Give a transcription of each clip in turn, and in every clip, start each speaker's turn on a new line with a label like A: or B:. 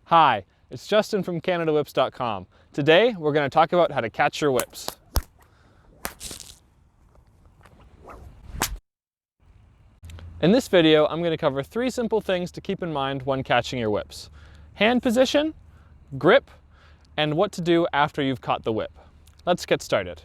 A: Hi, it's Justin from CanadaWhips.com. Today we're going to talk about how to catch your whips. In this video, I'm going to cover 3 simple things to keep in mind when catching your whips. Hand position, grip, and what to do after you've caught the whip. Let's get started.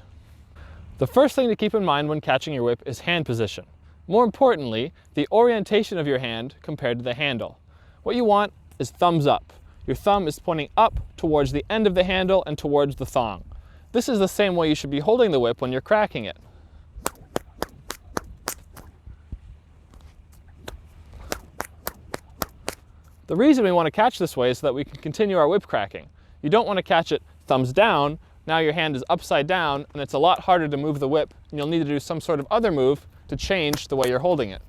A: The first thing to keep in mind when catching your whip is hand position. More importantly, the orientation of your hand compared to the handle. What you want is thumbs up. Your thumb is pointing up towards the end of the handle and towards the thong. This is the same way you should be holding the whip when you're cracking it. The reason we want to catch this way is so that we can continue our whip cracking. You don't want to catch it thumbs down. Now your hand is upside down and it's a lot harder to move the whip, and you'll need to do some sort of other move to change the way you're holding it.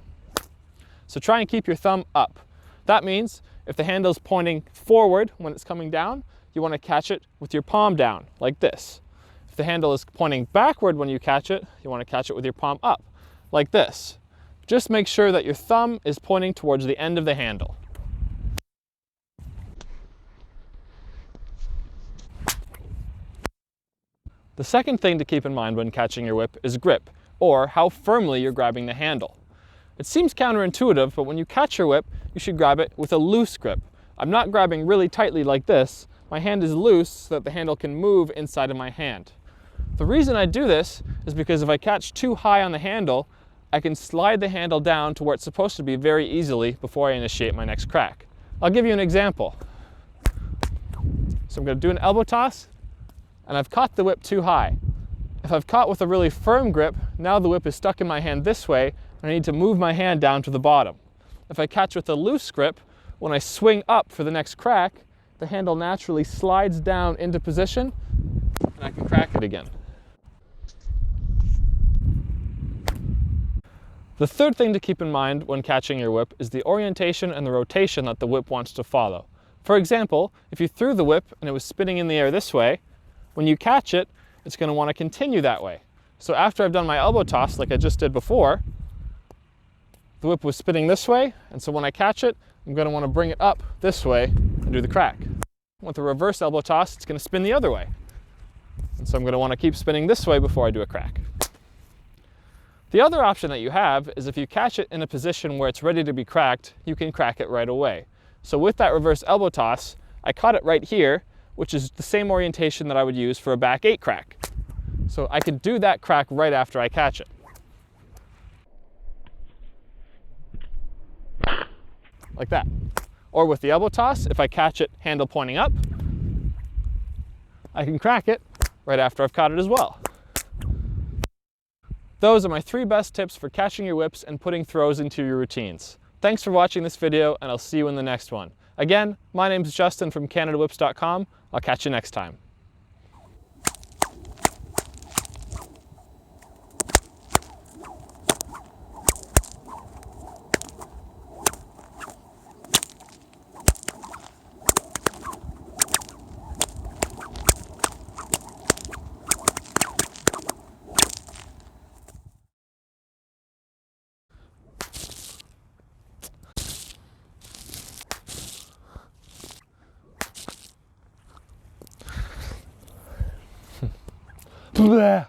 A: So try and keep your thumb up. That means if the handle's pointing forward when it's coming down, you want to catch it with your palm down, like this. If the handle is pointing backward when you catch it, you want to catch it with your palm up, like this. Just make sure that your thumb is pointing towards the end of the handle. The second thing to keep in mind when catching your whip is grip, or how firmly you're grabbing the handle. It seems counterintuitive, but when you catch your whip, you should grab it with a loose grip. I'm not grabbing really tightly like this. My hand is loose so that the handle can move inside of my hand. The reason I do this is because if I catch too high on the handle, I can slide the handle down to where it's supposed to be very easily before I initiate my next crack. I'll give you an example. So I'm going to do an elbow toss, and I've caught the whip too high. If I've caught with a really firm grip, now the whip is stuck in my hand this way, and I need to move my hand down to the bottom. If I catch with a loose grip, when I swing up for the next crack, the handle naturally slides down into position, and I can crack it again. The third thing to keep in mind when catching your whip is the orientation and the rotation that the whip wants to follow. For example, if you threw the whip and it was spinning in the air this way, when you catch it, it's going to want to continue that way. So after I've done my elbow toss like I just did before, the whip was spinning this way, and so when I catch it, I'm going to want to bring it up this way and do the crack. With a reverse elbow toss, it's going to spin the other way. And so I'm going to want to keep spinning this way before I do a crack. The other option that you have is if you catch it in a position where it's ready to be cracked, you can crack it right away. So with that reverse elbow toss, I caught it right here, which is the same orientation that I would use for a back 8 crack. So I could do that crack right after I catch it. Like that. Or with the elbow toss, if I catch it handle pointing up, I can crack it right after I've caught it as well. Those are my 3 best tips for catching your whips and putting throws into your routines. Thanks for watching this video, and I'll see you in the next one. Again, my name is Justin from CanadaWhips.com. I'll catch you next time. Bleh.